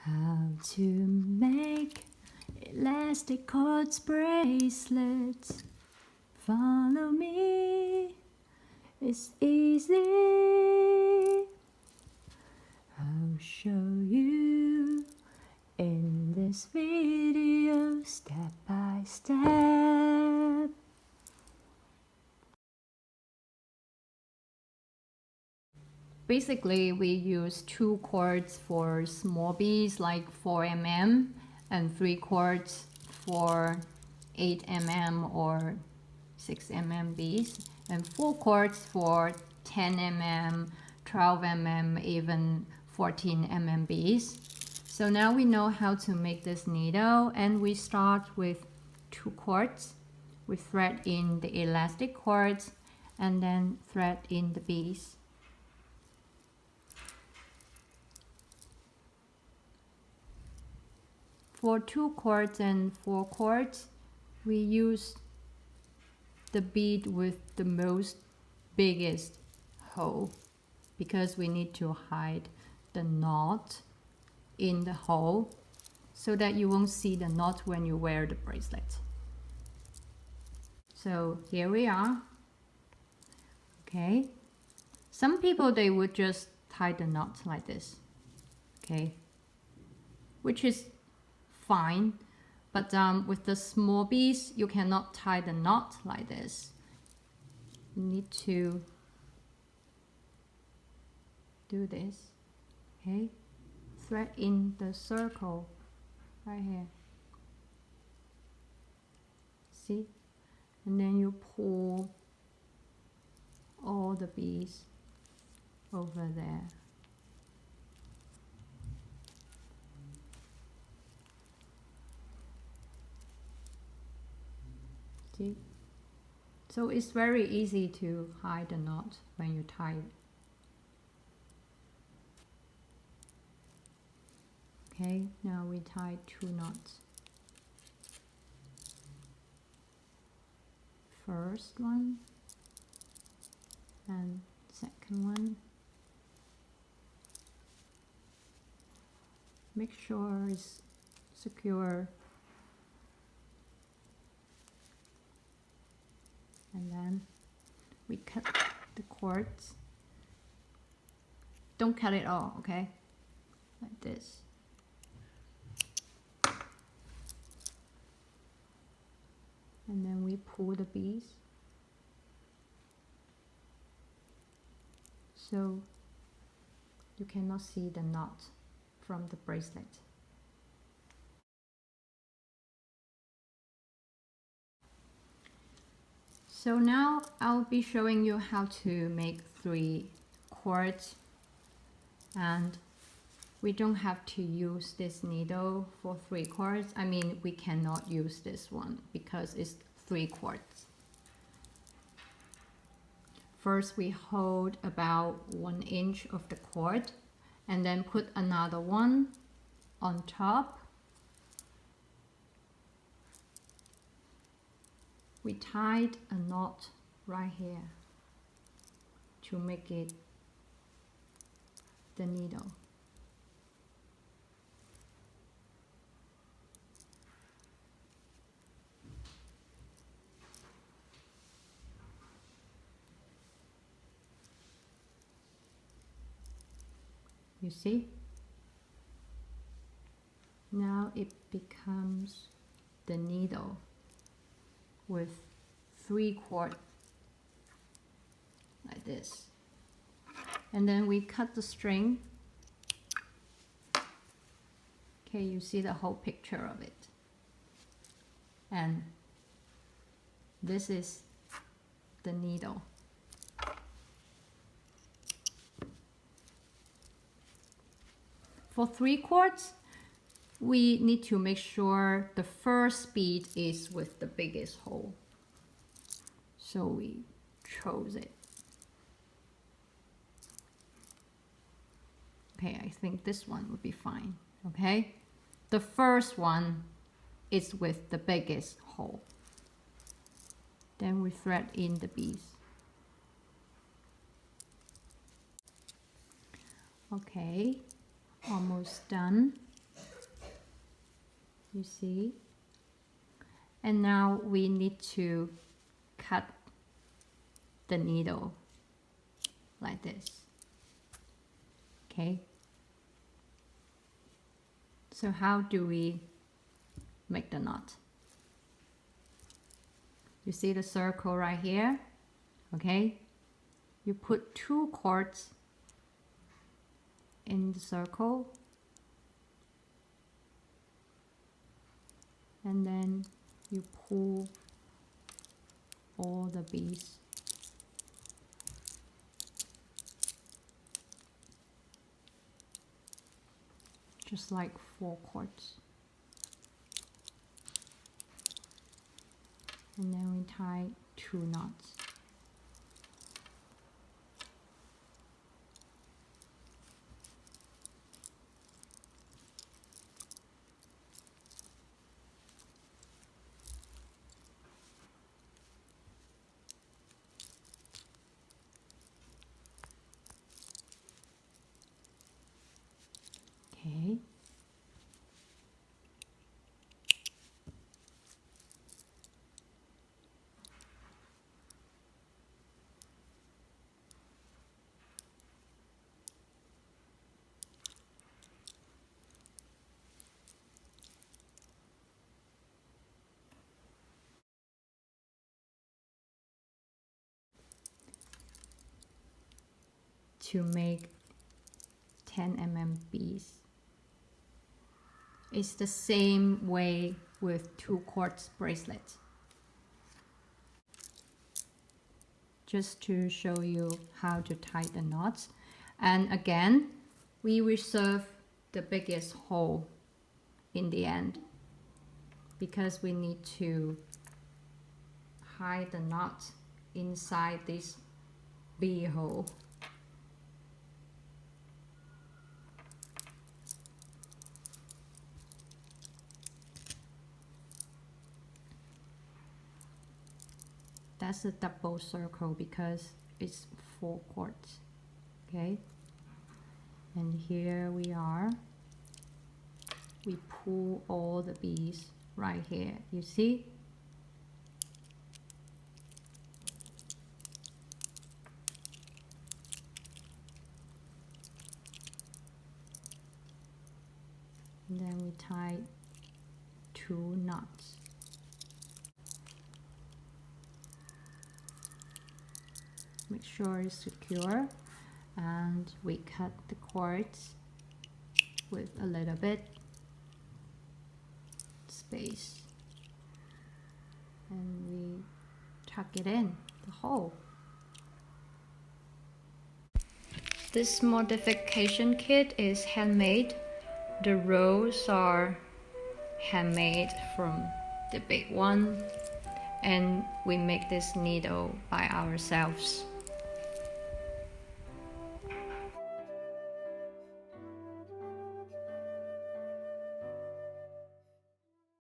How to make elastic cords bracelets. Follow me, it's easy. I'll show you in this video step by step. Basically, we use 2 cords for small beads like 4 mm and 3 cords for 8 mm or 6 mm beads and 4 cords for 10 mm, 12 mm, even 14 mm beads. So now we know how to make this needle, and we start with 2 cords. We thread in the elastic cords and then thread in the beads. For 2 cords and 4 cords, we use the bead with the most biggest hole because we need to hide the knot in the hole so that you won't see the knot when you wear the bracelet. So here we are. Okay. Some people, they would just tie the knot like this. Okay. Which is fine, but with the small beads you cannot tie the knot like this. You need to do this. Okay, thread in the circle right here, see, and then you pull all the beads over there. See? So it's very easy to hide the knot when you tie it. Okay, now we tie 2 knots. First one and second one. Make sure it's secure. And then we cut the cords. Don't cut it all, okay? Like this. And then we pull the beads. So you cannot see the knot from the bracelet. So now I'll be showing you how to make 3 cords, and we don't have to use this needle for 3 cords. I mean, we cannot use this one because it's 3 cords. First, we hold about 1 inch of the cord and then put another one on top. We tied a knot right here to make it the needle. You see? Now it becomes the needle with 3 cords like this. And then we cut the string. Okay, you see the whole picture of it. And this is the needle. For 3 cords, we need to make sure the first bead is with the biggest hole. So we chose it. Okay, I think this one would be fine. Okay, the first one is with the biggest hole. Then we thread in the beads. Okay, almost done. You see? And now we need to cut the needle like this. Okay? So how do we make the knot? You see the circle right here? Okay? You put 2 cords in the circle, and then you pull all the beads. Just like 4 cords. And then we tie 2 knots. Okay. To make 10 mm beads. It's the same way with 2 quartz bracelets. Just to show you how to tie the knots. And again, we reserve the biggest hole in the end because we need to hide the knot inside this bead hole. That's a double circle because it's 4 quarts. Okay, and here we are. We pull all the beads right here. You see? And then we tie 2 knots. Make sure it's secure, and we cut the cords with a little bit space, and we tuck it in the hole. This modification kit is handmade. The rolls are handmade from the big one, and we make this needle by ourselves.